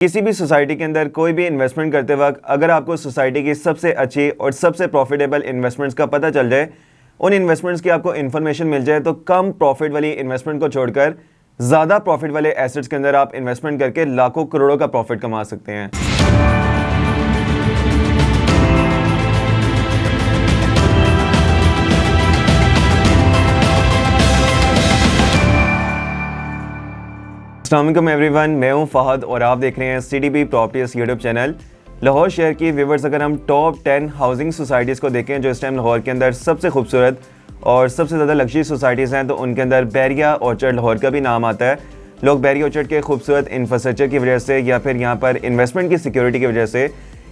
किसी भी सोसाइटी के अंदर कोई भी इन्वेस्टमेंट करते वक्त अगर आपको सोसाइटी की सबसे अच्छी और सबसे प्रॉफिटेबल इन्वेस्टमेंट्स का पता चल जाए, उन इन्वेस्टमेंट्स की आपको इन्फॉर्मेशन मिल जाए, तो कम प्रॉफिट वाली इन्वेस्टमेंट को छोड़कर ज़्यादा प्रॉफिट वाले एसेट्स के अंदर आप इन्वेस्टमेंट करके लाखों करोड़ों का प्रॉफिट कमा सकते हैं। अस्सलाम वालेकुम एवरीवन, मैं हूं फहद और आप देख रहे हैं CDB properties YouTube channel. Lahore शहर की व्यूवर्स, अगर हम टॉप 10 हाउसिंग सोसाइटीज़ को देखें जो इस टाइम लाहौर के अंदर सबसे खूबसूरत और सबसे ज़्यादा लग्जरी सोसाइटीज़ हैं, तो उनके अंदर बैरिया ऑर्चर्ड लाहौर का भी नाम आता है। लोग बैरिया ऑर्चर्ड के खूबसूरत इंफ्रास्ट्रक्चर की वजह से या फिर यहाँ पर इन्वेस्टमेंट की सिक्योरिटी की वजह से,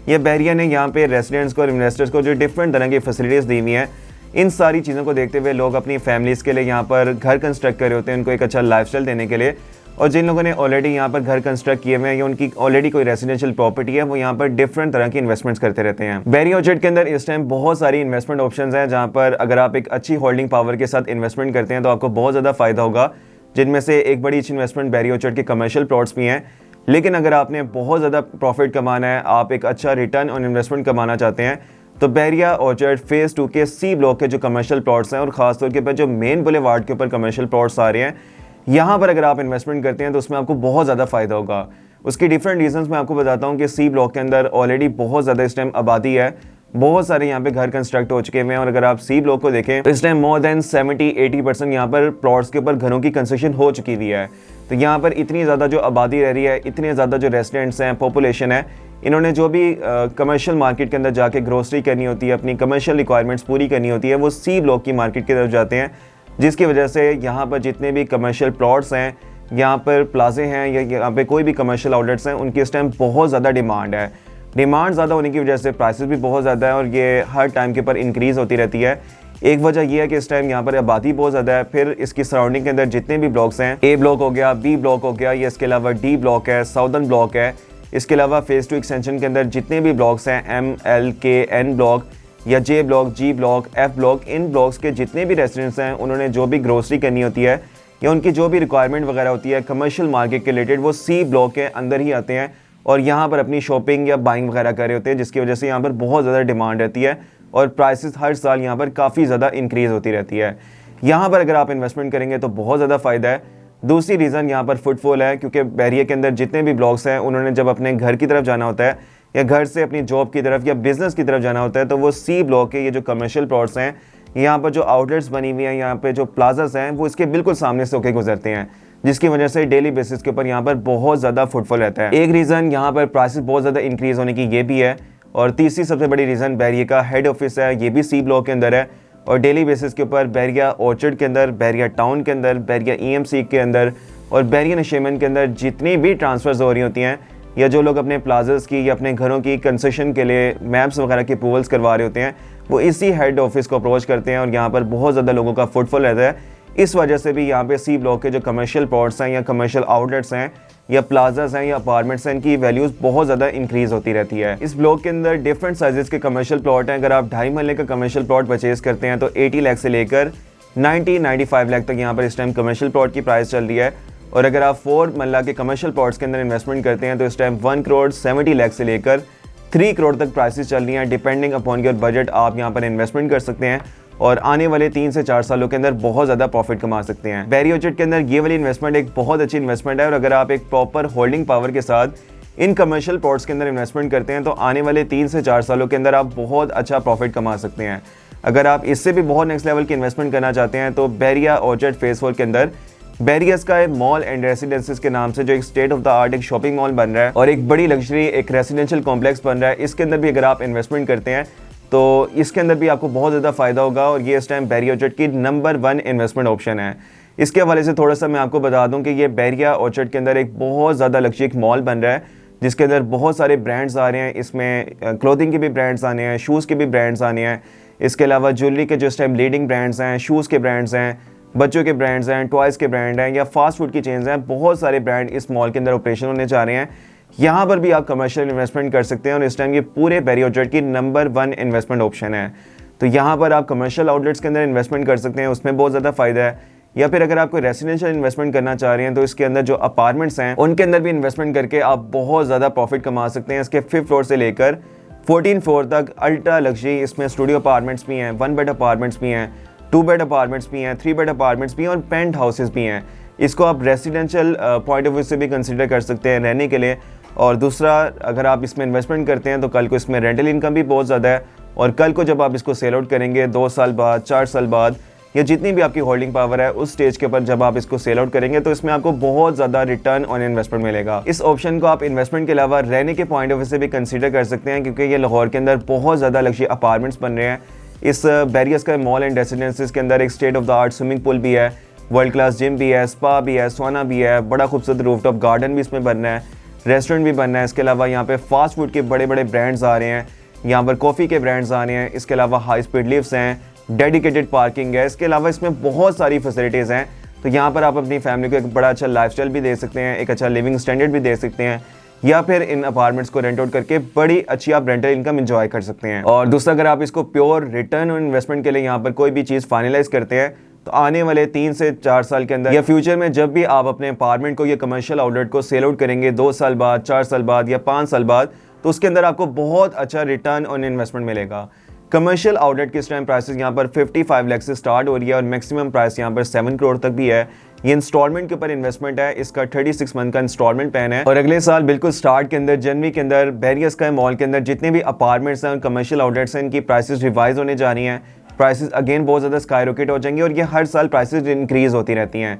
ये बैरिया ने यहाँ पे रेसिडेंट्स को और इन्वेस्टर्स को जो डिफरेंट तरह की फैसिलिटीज़ दी हुई हैं, इन सारी चीज़ों को देखते हुए लोग अपनी फैमिलीज़ के लिए यहाँ पर घर कंस्ट्रक्ट कर रहे होते हैं, उनको एक अच्छा लाइफस्टाइल देने के लिए। और जिन लोगों ने ऑलरेडी यहाँ पर घर कंस्ट्रक्ट किए हुए हैं या उनकी ऑलरेडी कोई रेजिडेंशियल प्रॉपर्टी है, वो यहाँ पर डिफरेंट तरह की इन्वेस्टमेंट्स करते रहते हैं। बैरिया ऑर्चर्ड के अंदर इस टाइम बहुत सारी इन्वेस्टमेंट ऑप्शंस हैं, जहाँ पर अगर आप एक अच्छी होल्डिंग पावर के साथ इन्वेस्टमेंट करते हैं तो आपको बहुत ज़्यादा फ़ायदा होगा। जिनमें से एक बड़ी अच्छी इन्वेस्टमेंट बैरिया ऑर्चर्ड के कमर्शियल प्लॉट्स भी हैं। लेकिन अगर आपने बहुत ज़्यादा प्रॉफिट कमाना है, आप एक अच्छा रिटर्न ऑन इन्वेस्टमेंट कमाना चाहते हैं, तो बैरिया ऑर्चर्ड फेज़ 2 के C ब्लॉक के जो कमर्शियल प्लॉट्स हैं और ख़ासतौर के ऊपर जो मेन बुलेवार्ड के ऊपर कमर्शियल प्लॉट्स आ रहे हैं, यहाँ पर अगर आप इन्वेस्टमेंट करते हैं तो उसमें आपको बहुत ज़्यादा फ़ायदा होगा। उसकी डिफरेंट रीजंस मैं आपको बताता हूँ कि C ब्लॉक के अंदर ऑलरेडी बहुत ज़्यादा इस टाइम आबादी है, बहुत सारे यहाँ पे घर कंस्ट्रक्ट हो चुके हुए हैं। और अगर आप C ब्लॉक को देखें तो इस टाइम मोर देन 70-80% यहाँ पर प्लॉट्स के ऊपर घरों की कंस्ट्रक्शन हो चुकी हुई है। तो यहाँ पर इतनी ज़्यादा जो आबादी रह रही है, इतने ज़्यादा जो रेजिडेंट्स हैं, पॉपुलेशन है, इन्होंने जो भी कमर्शियल मार्केट के अंदर जाके ग्रोसरी करनी होती है, अपनी कमर्शियल रिक्वायरमेंट्स पूरी करनी होती है, वो C ब्लॉक की मार्केट की तरफ जाते हैं। जिसकी वजह से यहाँ पर जितने भी कमर्शियल प्लॉट्स हैं, यहाँ पर प्लाजे हैं या यहाँ पे कोई भी कमर्शियल आउटलेट्स हैं, उनकी इस टाइम बहुत ज़्यादा डिमांड है। डिमांड ज़्यादा होने की वजह से प्राइसेस भी बहुत ज़्यादा है और ये हर टाइम के ऊपर इंक्रीज़ होती रहती है। एक वजह यह है कि इस टाइम यहाँ पर आबादी बहुत ज़्यादा है। फिर इसकी सराउंडिंग के अंदर जितने भी ब्लॉक्स हैं, A ब्लॉक हो गया, B ब्लॉक हो गया, या इसके अलावा D ब्लॉक है, साउदर्न ब्लॉक है। इसके अलावा फेज़ 2 एक्सटेंशन के अंदर जितने भी ब्लॉक्स हैं, M, L, K, N block या J block, G block, F block, इन ब्लॉक्स के जितने भी रेजिडेंट्स हैं, उन्होंने जो भी ग्रोसरी करनी होती है या उनकी जो भी रिक्वायरमेंट वगैरह होती है कमर्शियल मार्केट के रिलेटेड, वो C ब्लॉक के अंदर ही आते हैं और यहाँ पर अपनी शॉपिंग या बाइंग वगैरह कर रहे होते हैं, जिसकी वजह से यहाँ पर बहुत ज़्यादा डिमांड रहती है और प्राइसेस हर साल यहाँ पर काफ़ी ज़्यादा इंक्रीज़ होती रहती है। यहाँ पर अगर आप इन्वेस्टमेंट करेंगे तो बहुत ज़्यादा फ़ायदा है। दूसरी रीज़न यहाँ पर फुटफॉल है, क्योंकि बैरिया के अंदर जितने भी ब्लॉक्स हैं, उन्होंने जब अपने घर की तरफ जाना होता है या घर से अपनी जॉब की तरफ या बिज़नेस की तरफ जाना होता है, तो वो C ब्लॉक के ये जो कमर्शियल प्लॉट्स हैं, यहाँ पर जो आउटलेट्स बनी हुई हैं, यहाँ पे जो प्लाजास हैं, वो इसके बिल्कुल सामने से होके गुजरते हैं, जिसकी वजह से डेली बेसिस के ऊपर यहाँ पर बहुत ज़्यादा फुटफॉल रहता है। एक रीज़न यहाँ पर प्राइसेस बहुत ज़्यादा इंक्रीज़ होने की ये भी है। और तीसरी सबसे बड़ी रीज़न बैरिया का हेड ऑफिस है, ये भी C ब्लॉक के अंदर है और डेली बेसिस के ऊपर बैरिया ऑर्चर्ड के अंदर, बैरिया टाउन के अंदर, बैरिया EMC के अंदर और बैरिया नशेमन के अंदर जितनी भी ट्रांसफ़र्स हो रही होती हैं या जो लोग अपने प्लाजास की या अपने घरों की कंसेशन के लिए मैप्स वगैरह की अप्रूवल्स करवा रहे होते हैं, वो इसी हेड ऑफिस को अप्रोच करते हैं और यहाँ पर बहुत ज़्यादा लोगों का फुटफॉल रहता है। इस वजह से भी यहाँ पे C ब्लॉक के जो कमर्शियल प्लॉट्स हैं या कमर्शियल आउटलेट्स हैं या प्लाजास हैं या अपार्टमेंट्स हैं, इनकी वैल्यूज़ बहुत ज़्यादा इंक्रीज़ होती रहती है। इस ब्लॉक के अंदर डिफरेंट साइजेस के कमर्शियल प्लॉट हैं। अगर आप 2.5 मरले का कमर्शियल प्लॉट परचेज़ करते हैं तो 80 लाख से लेकर 90-95 लाख तक यहाँ पर इस टाइम कमर्शियल प्लॉट की प्राइस चल रही है। और अगर आप 4 मरला के कमर्शियल प्लॉट्स के अंदर इन्वेस्टमेंट करते हैं तो इस टाइम 1 करोड़ 70 लाख से लेकर 3 करोड़ तक प्राइसेस चल रही हैं। डिपेंडिंग अपॉन योर बजट आप यहाँ पर इन्वेस्टमेंट कर सकते हैं और आने वाले 3 से 4 सालों के अंदर बहुत ज़्यादा प्रॉफिट कमा सकते हैं। बैरिया ऑर्चर्ड के अंदर ये वाली इन्वेस्टमेंट एक बहुत अच्छी इन्वेस्टमेंट है और अगर आप एक प्रॉपर होल्डिंग पावर के साथ इन कमर्शियल प्लॉट्स के अंदर इन्वेस्टमेंट करते हैं तो आने वाले 3 से 4 सालों के अंदर आप बहुत अच्छा प्रॉफिट कमा सकते हैं। अगर आप इससे भी बहुत नेक्स्ट लेवल की इन्वेस्टमेंट करना चाहते हैं तो बैरिया ऑर्चर्ड फेज़ 4 के अंदर बैरियस का एक मॉल एंड रेसिडेंसेस के नाम से जो एक स्टेट ऑफ द आर्ट एक शॉपिंग मॉल बन रहा है और एक बड़ी लग्जरी एक रेसिडेंशियल कॉम्प्लेक्स बन रहा है, इसके अंदर भी अगर आप इन्वेस्टमेंट करते हैं तो इसके अंदर भी आपको बहुत ज़्यादा फ़ायदा होगा और ये इस टाइम बैरिया ऑर्चर्ड की नंबर 1 इन्वेस्टमेंट ऑप्शन है। इसके हवाले से थोड़ा सा मैं आपको बता दूं कि ये बैरिया ऑर्चर्ड के अंदर एक बहुत ज़्यादा लग्जरी एक मॉल बन रहा है, जिसके अंदर बहुत सारे ब्रांड्स आ रहे हैं। इसमें क्लोथिंग के भी ब्रांड्स आने हैं, शूज़ के भी ब्रांड्स आने हैं। इसके अलावा ज्वेलरी के जो इस टाइम लीडिंग ब्रांड्स हैं, शूज़ के ब्रांड्स हैं, बच्चों के ब्रांड्स हैं, टॉयज़ के ब्रांड हैं या फास्ट फूड की चेन्स हैं, बहुत सारे ब्रांड इस मॉल के अंदर ऑपरेशन होने जा रहे हैं। यहाँ पर भी आप कमर्शियल इन्वेस्टमेंट कर सकते हैं और इस टाइम ये पूरे बैरिया ऑर्चर्ड की नंबर 1 इन्वेस्टमेंट ऑप्शन है। तो यहाँ पर आप कमर्शियल आउटलेट्स के अंदर इन्वेस्टमेंट कर सकते हैं, उसमें बहुत ज़्यादा फ़ायदा है। या फिर अगर आप कोई रेसिडेंशियल इन्वेस्टमेंट करना चाह रहे हैं तो इसके अंदर जो अपार्टमेंट्स हैं उनके अंदर भी इन्वेस्टमेंट करके आप बहुत ज़्यादा प्रॉफिट कमा सकते हैं। इसके 5th फ्लोर से लेकर 14th फ्लोर तक अल्ट्रा लग्जरी इसमें स्टूडियो अपार्टमेंट्स भी हैं, 1 बेड अपार्टमेंट्स भी हैं, 2 बेड अपार्टमेंट्स भी हैं, 3 बेड अपार्टमेंट्स भी हैं और पेंट हाउसेस भी हैं। इसको आप रेसिडेंशियल पॉइंट ऑफ व्यू से भी कंसिडर कर सकते हैं रहने के लिए। और दूसरा, अगर आप इसमें इन्वेस्टमेंट करते हैं तो कल को इसमें रेंटल इनकम भी बहुत ज़्यादा है और कल को जब आप इसको सेल आउट करेंगे 2 साल बाद, 4 साल बाद या जितनी भी आपकी होल्डिंग पावर है उस स्टेज के ऊपर जब आप इसको सेल आउट करेंगे तो इसमें आपको बहुत ज़्यादा रिटर्न ऑन इन्वेस्टमेंट मिलेगा। इस ऑप्शन को आप इन्वेस्टमेंट के अलावा रहने के पॉइंट ऑफ व्यू से भी कंसीडर कर सकते हैं क्योंकि ये लाहौर के अंदर बहुत ज़्यादा लग्जरी अपार्टमेंट्स बन रहे हैं। इस barrier sky mall and residencies के अंदर एक state of the art swimming pool भी है, वर्ल्ड क्लास जिम भी है, स्पा भी है, सोना भी है, बड़ा खूबसूरत रूफटॉप गार्डन भी इसमें बनना है, रेस्टोरेंट भी बनना है। इसके अलावा यहाँ पे फास्ट फूड के बड़े बड़े ब्रांड्स आ रहे हैं, यहाँ पर कॉफ़ी के ब्रांड्स आ रहे हैं। इसके अलावा हाई स्पीड लिफ्ट्स हैं, डेडिकेटेड पार्किंग है। इसके अलावा इसमें बहुत सारी फैसिलिटीज़ हैं, तो यहाँ पर आप अपनी फैमिली को एक बड़ा अच्छा लाइफस्टाइल भी दे सकते हैं, एक अच्छा लिविंग स्टैंडर्ड भी दे सकते हैं, या फिर इन अपार्टमेंट्स को रेंट आउट करके बड़ी अच्छी आप रेंटल इनकम एंजॉय कर सकते हैं। और दूसरा, अगर आप इसको प्योर रिटर्न और इन्वेस्टमेंट के लिए यहाँ पर कोई भी चीज़ फाइनलाइज करते हैं तो आने वाले 3 से 4 साल के अंदर या फ्यूचर में जब भी आप अपने अपार्टमेंट को या कमर्शियल आउटलेट को सेल आउट करेंगे 2 साल बाद, 4 साल बाद या 5 साल बाद, तो उसके अंदर आपको बहुत अच्छा रिटर्न ऑन इन्वेस्टमेंट मिलेगा। कमर्शियल आउटलेट के इस टाइम प्राइसेस यहाँ पर 55 लाख से स्टार्ट हो रही है और मैक्सिमम प्राइस यहाँ पर 7 करोड़ तक भी है। ये इंस्टॉलमेंट के ऊपर इन्वेस्टमेंट है, इसका 36 मंथ का इंस्टॉलमेंट प्लान है और अगले साल बिल्कुल स्टार्ट के अंदर जनवरी के अंदर बैरियर स्काई मॉल के अंदर जितने भी अपार्टमेंट्स हैं और कमर्शियल आउटलेट्स हैं इनकी प्राइसेस रिवाइज होने जा रही हैं। प्राइसेस अगेन बहुत ज़्यादा स्काई रॉकेट हो जाएंगी और ये हर साल प्राइसेस इंक्रीज़ होती रहती हैं,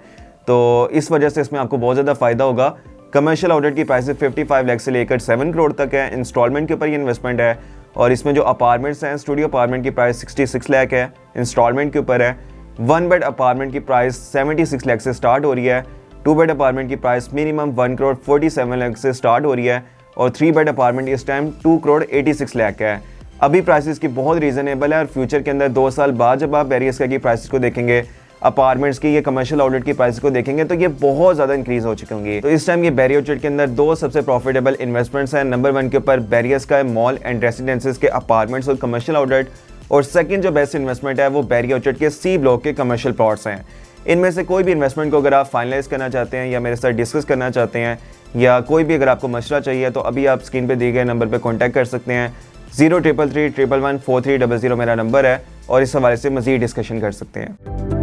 तो इस वजह से इसमें आपको बहुत ज़्यादा फ़ायदा होगा। कमर्शियल आउटलेट की प्राइसेस 55 लाख से लेकर 7 करोड़ तक है। इंस्टॉलमेंट के ऊपर ये इन्वेस्टमेंट है और इसमें जो अपार्टमेंट्स हैं, स्टूडियो अपार्टमेंट की प्राइस 66 लाख है, इंस्टॉलमेंट के ऊपर है। 1 बेड अपार्टमेंट की प्राइस 76 लाख से स्टार्ट हो रही है। 2 बेड अपार्टमेंट की प्राइस मिनिमम 1 करोड़ 47 लाख से स्टार्ट हो रही है और 3 बेड अपार्टमेंट इस टाइम 2 करोड़ 86 लाख है। अभी प्राइसेस की बहुत रीज़नेबल है और फ्यूचर के अंदर 2 साल बाद जब आप बैरियर स्काई की प्राइसेस को देखेंगे, अपार्टमेंट्स की या कमर्शियल आउटलेट की प्राइस को देखेंगे तो ये बहुत ज़्यादा इंक्रीज़ हो चुकी होंगी। तो इस टाइम ये बैरियर आउटलेट के अंदर 2 सबसे प्रॉफिटेबल इन्वेस्टमेंट्स हैं। नंबर 1 के ऊपर बैरियर स्काई मॉल एंड रेसिडेंसेज के अपार्टमेंट्स और कमर्शियल आउटलेट, और सेकंड जो बेस्ट इन्वेस्टमेंट है वो बैरियर आउटलेट के सी ब्लॉक के कमर्शियल प्लॉट्स हैं। इनमें से कोई भी इन्वेस्टमेंट को अगर आप फाइनलाइज करना चाहते हैं या मेरे साथ डिस्कस करना चाहते हैं या कोई भी अगर आपको मशवरा चाहिए तो अभी आप स्क्रीन पर दिए गए नंबर पर कॉन्टैक्ट कर सकते हैं। 0333 111 4300 मेरा नंबर है और इस हवाले से मज़ीद डिस्कशन कर सकते हैं।